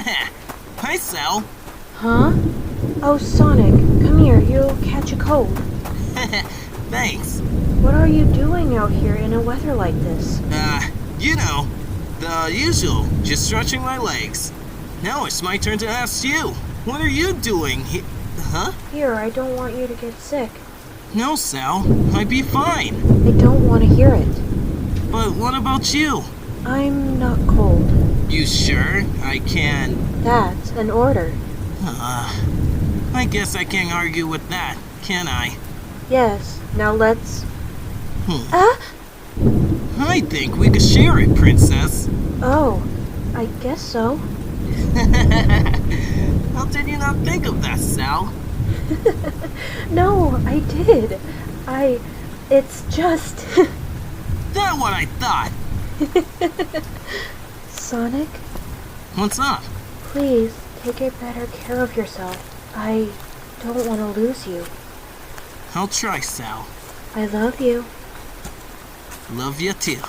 Hi, Sal. Huh? Oh, Sonic, come here. You'll catch a cold. Thanks. What are you doing out here in a weather like this? You know, the usual, just stretching my legs. Now it's my turn to ask you. What are you doing Huh? Here, I don't want you to get sick. No, Sal. I'd be fine. I don't want to hear it. But what about you? I'm not cold. You sure? I can... That's an order. I guess I can't argue with that, can I? Yes, now let's... I think we could share it, Princess. Oh, I guess so. How did you not think of that, Sal? No, I did. It's just... That's what I thought. Sonic, What's up? please take better care of yourself. I don't want to lose you. I'll try, Sal. I love you. Love you too.